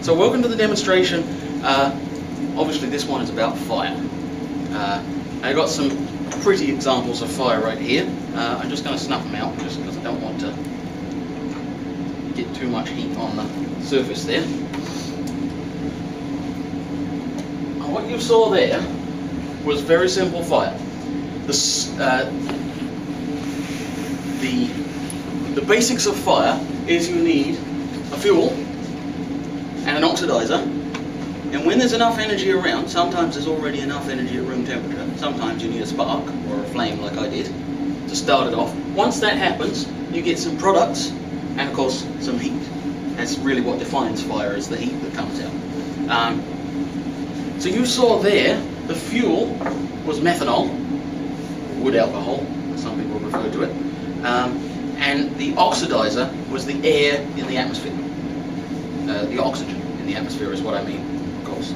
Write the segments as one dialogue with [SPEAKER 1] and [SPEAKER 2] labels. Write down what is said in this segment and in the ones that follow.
[SPEAKER 1] So welcome to the demonstration. Obviously this one is about fire. I got some pretty examples of fire right here. I'm just going to snuff them out just because I don't want to get too much heat on the surface there. And what you saw there was very simple fire. The basics of fire is you need a fuel and an oxidizer, and when there's enough energy around, sometimes there's already enough energy at room temperature, sometimes you need a spark or a flame like I did to start it off. Once that happens, you get some products and of course some heat. That's really what defines fire, is the heat that comes out. So you saw there, the fuel was methanol, wood alcohol, as some people refer to it, and the oxidizer was the air in the atmosphere. The oxygen in the atmosphere is what I mean, of course.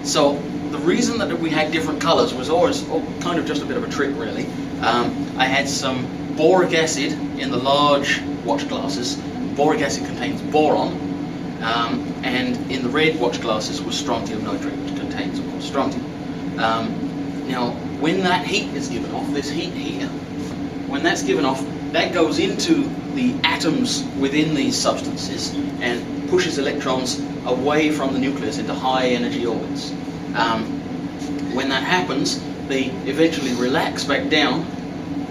[SPEAKER 1] So the reason that we had different colours was always kind of just a bit of a trick, really. I had some boric acid in the large watch glasses. Boric acid contains boron, and in the red watch glasses was strontium nitrate, which contains, of course, strontium. Now, when that heat is given off, this heat here, when that's given off, that goes into the atoms within these substances and pushes electrons away from the nucleus into high energy orbits. When that happens, they eventually relax back down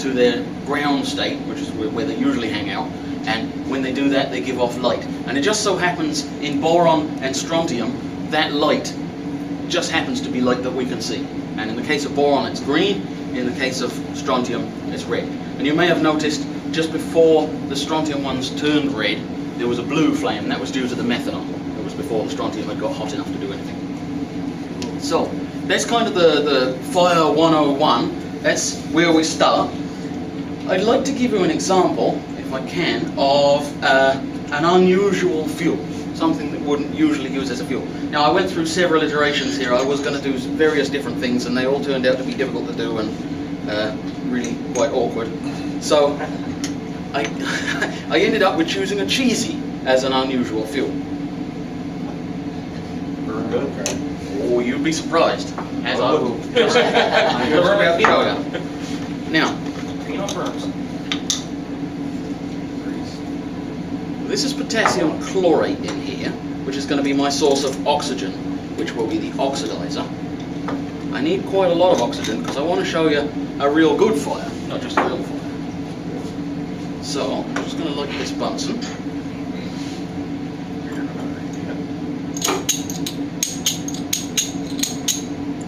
[SPEAKER 1] to their ground state, which is where they usually hang out, and when they do that, they give off light. And it just so happens in boron and strontium, that light just happens to be light that we can see. And in the case of boron, it's green. In the case of strontium, it's red. And you may have noticed just before the strontium ones turned red, there was a blue flame, and that was due to the methanol. It was before the strontium had got hot enough to do anything. So that's kind of the Fire 101. That's where we start. I'd like to give you an example, if I can, of an unusual fuel, something that wouldn't usually use as a fuel. Now, I went through several iterations here. I was going to do various different things, and they all turned out to be difficult to do and really quite awkward. So I ended up with choosing a cheesy as an unusual fuel. Oh, you'd be surprised, as I will just about show you. Now, this is potassium chlorate in here, which is going to be my source of oxygen, which will be the oxidizer. I need quite a lot of oxygen because I want to show you a real good fire, not just a real fire. So I'm just going to light this Bunsen.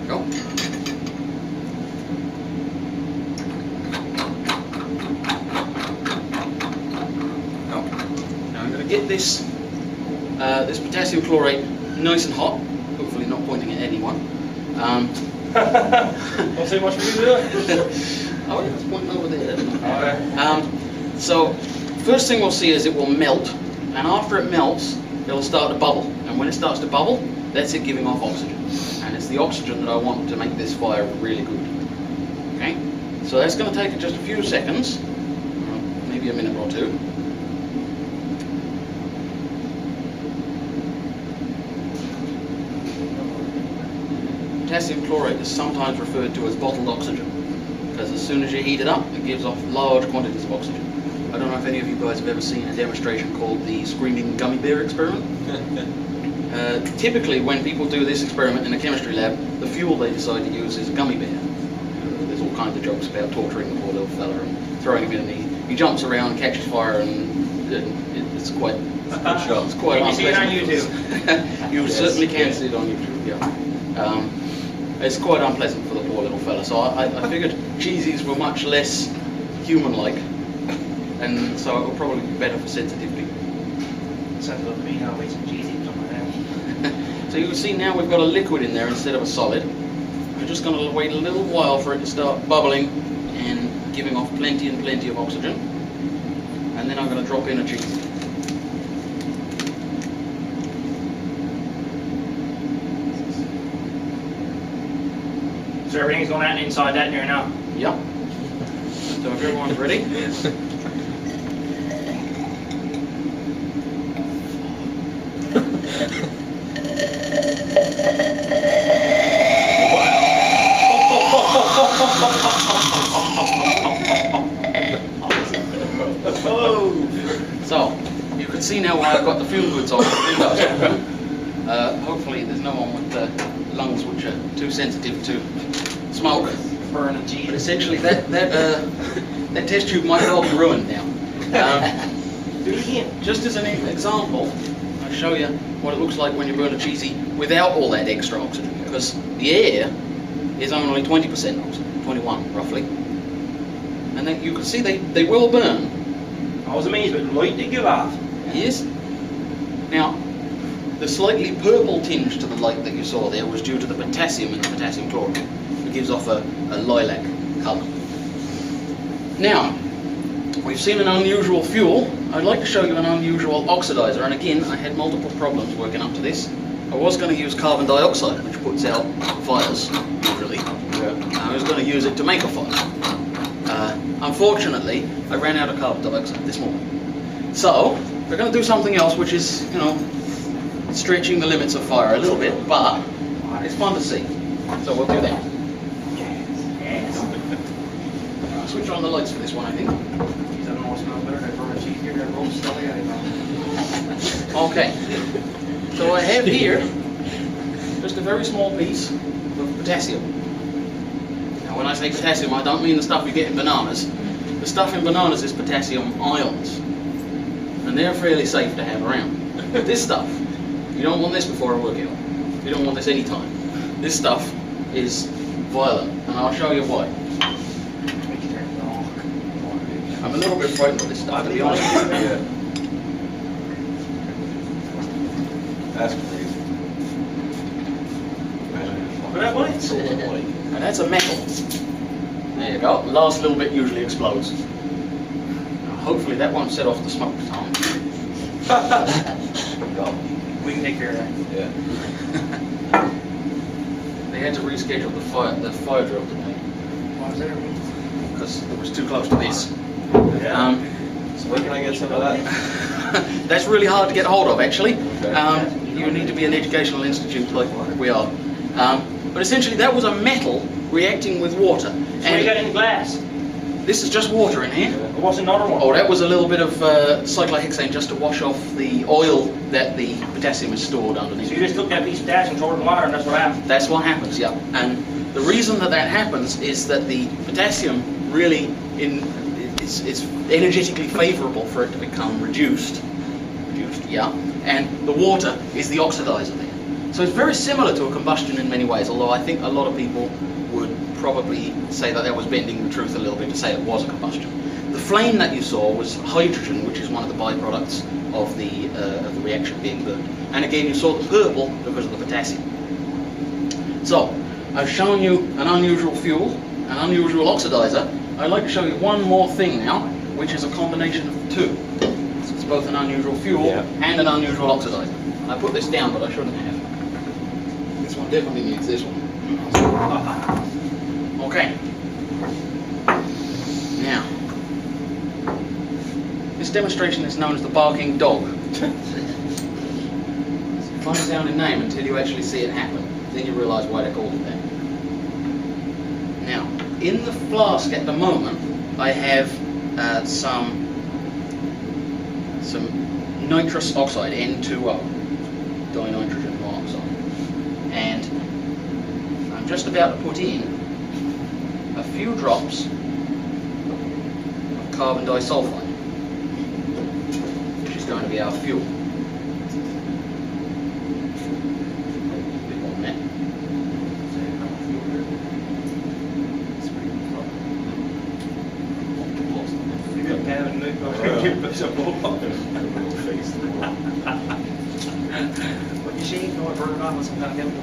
[SPEAKER 1] Go. Get this this potassium chlorate nice and hot, hopefully not pointing at anyone.
[SPEAKER 2] Don't say much for you, do it?
[SPEAKER 1] Oh, yeah, it's pointing over there. So, first thing we'll see is it will melt, and after it melts, it'll start to bubble. And when it starts to bubble, that's it giving off oxygen. And it's the oxygen that I want to make this fire really good. Okay? So that's going to take just a few seconds, maybe a minute or two. Potassium chlorate is sometimes referred to as bottled oxygen, because as soon as you heat it up, it gives off large quantities of oxygen. I don't know if any of you guys have ever seen a demonstration called the Screaming Gummy Bear experiment. Typically, when people do this experiment in a chemistry lab, the fuel they decide to use is a gummy bear. There's all kinds of jokes about torturing the poor little fella and throwing him in, and he jumps around, catches fire, and it's quite sharp. It's quite
[SPEAKER 2] you see it on YouTube?
[SPEAKER 1] You certainly can see it on YouTube, yeah. It's quite unpleasant for the poor little fella, so I figured cheesies were much less human-like, and so it would probably be better for sensitive people.
[SPEAKER 2] Sounds good to me. I'll wait some cheesy to come out.
[SPEAKER 1] So you can see now we've got a liquid in there instead of a solid. We're just going to wait a little while for it to start bubbling and giving off plenty and plenty of oxygen, and then I'm going to drop in a cheese.
[SPEAKER 2] So everything's going out inside that there now?
[SPEAKER 1] Yep. So if everyone's ready. So, you can see now why I've got the fume hoods on the windows. Hopefully there's no one with lungs which are too sensitive to smoke.
[SPEAKER 2] Burning
[SPEAKER 1] But
[SPEAKER 2] cheese.
[SPEAKER 1] essentially that test tube might well be ruined now.
[SPEAKER 2] Do it again.
[SPEAKER 1] Just as an example, I'll show you what it looks like when you burn a cheesy without all that extra oxygen, because the air is only 20% oxygen, 21 roughly. And then you can see they will burn.
[SPEAKER 2] I was amazed with the light they give off.
[SPEAKER 1] Yes. Now, the slightly purple tinge to the light that you saw there was due to the potassium in the potassium chloride. It gives off a lilac colour. Now, we've seen an unusual fuel. I'd like to show you an unusual oxidizer, and again, I had multiple problems working up to this. I was going to use carbon dioxide, which puts out fires, usually. I was going to use it to make a fire. Unfortunately, I ran out of carbon dioxide this morning. So, we're going to do something else, which is, you know, stretching the limits of fire a little bit, but it's fun to see. So we'll do that. I'll switch on the lights for this one, I think.
[SPEAKER 2] Geez, I don't know what smells better than burning cheese here and roast stuff.
[SPEAKER 1] Okay. So I have here just a very small piece of potassium. Now when I say potassium, I don't mean the stuff you get in bananas. The stuff in bananas is potassium ions. And they're fairly safe to have around. But this stuff, you don't want this before a workout. You don't want this anytime. This stuff is violent, and I'll show you why. I'm a little bit frightened of this stuff, to be honest.
[SPEAKER 3] Yeah. That's crazy. Imagine
[SPEAKER 2] Look at that one.
[SPEAKER 3] it's so light.
[SPEAKER 1] And that's a metal. There you go. The last little bit usually explodes. Now, hopefully that won't set off the smoke alarm.
[SPEAKER 2] We can take care of that.
[SPEAKER 3] Yeah.
[SPEAKER 1] They had to reschedule the fire drill today
[SPEAKER 2] What was that?
[SPEAKER 1] because it was too close to this.
[SPEAKER 3] So where can I get some of that?
[SPEAKER 1] That's really hard to get hold of, actually.
[SPEAKER 3] Okay.
[SPEAKER 1] You need to be an educational institute like we are. But essentially, that was a metal reacting with water.
[SPEAKER 2] So you got in glass?
[SPEAKER 1] This is just water in here.
[SPEAKER 2] There was another one.
[SPEAKER 1] Oh, that was a little bit of cyclohexane just to wash off the oil that the potassium is stored underneath.
[SPEAKER 2] So you just took that piece of potassium and threw it in the water and that's what happened?
[SPEAKER 1] That's what happens, yeah. And the reason that that happens is that the potassium really, it's energetically favourable for it to become reduced, yeah. And the water is the oxidizer there. So it's very similar to a combustion in many ways, although I think a lot of people would probably say that was bending the truth a little bit to say it was a combustion. The flame that you saw was hydrogen, which is one of the byproducts of the reaction being burned. And again, you saw the purple because of the potassium. So, I've shown you an unusual fuel, an unusual oxidizer. I'd like to show you one more thing now, which is a combination of the two. So it's both an unusual fuel and an unusual oxidizer. I put this down, but I shouldn't have. This one definitely needs this one. Okay. Now, this demonstration is known as the barking dog. Fun sounding name until you actually see it happen. Then you realise why they called it that. Now, in the flask at the moment, I have some nitrous oxide, N2O, dinitrogen monoxide, and I'm just about to put in a few drops of carbon disulfide, which is going to be our fuel.
[SPEAKER 2] What you shave, no, burn it off with some kind of chemical.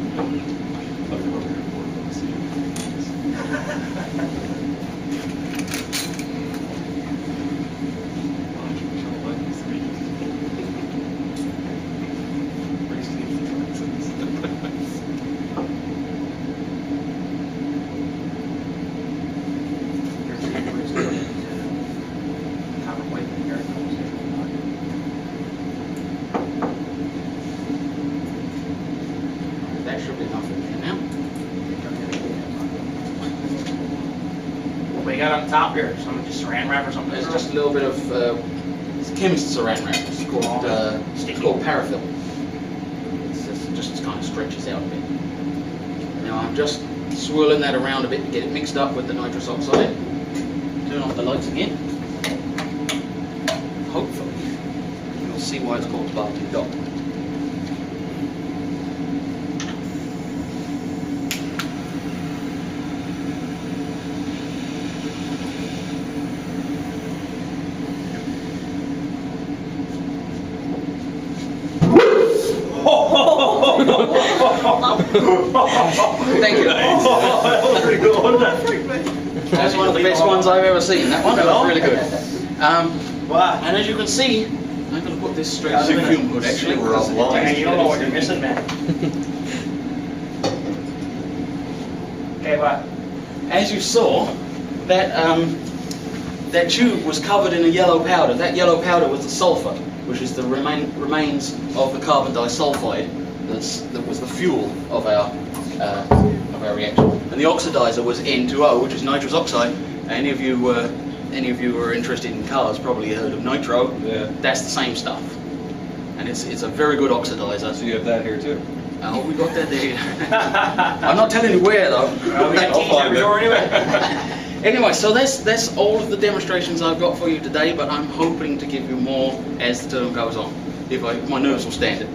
[SPEAKER 1] That should be enough in there now.
[SPEAKER 2] What you got on top here? Some just saran wrap or something?
[SPEAKER 1] There's just a little bit of it's chemist saran wrap. It's called paraffin. It just kind of stretches out a bit. Now I'm just swirling that around a bit to get it mixed up with the nitrous oxide. Turn off the lights again. Hopefully you'll see why it's called Barton Dot. Thank you.
[SPEAKER 2] Pretty good, wasn't it?
[SPEAKER 1] That's one of the best ones I've ever seen. That one, that was really good.
[SPEAKER 2] Wow.
[SPEAKER 1] And as you can see, I'm going to put this straight to the fume hood actually.
[SPEAKER 3] We're offline.
[SPEAKER 2] Man, you don't know what you're missing, man. Okay, what?
[SPEAKER 1] As you saw, that that tube was covered in a yellow powder. That yellow powder was the sulfur, which is the remains of the carbon disulfide that was the fuel of our reaction. And the oxidizer was N2O, which is nitrous oxide. Any of you who are interested in cars probably heard of nitro.
[SPEAKER 3] Yeah.
[SPEAKER 1] That's the same stuff, and it's a very good oxidizer.
[SPEAKER 3] So you have that here too.
[SPEAKER 1] Oh, we got that there. I'm not telling you where though.
[SPEAKER 2] Well, we got
[SPEAKER 3] I'll
[SPEAKER 2] keys
[SPEAKER 3] find
[SPEAKER 2] every
[SPEAKER 3] it.
[SPEAKER 2] door anyway.
[SPEAKER 1] Anyway, so that's all of the demonstrations I've got for you today, but I'm hoping to give you more as the term goes on, if my nerves will stand it.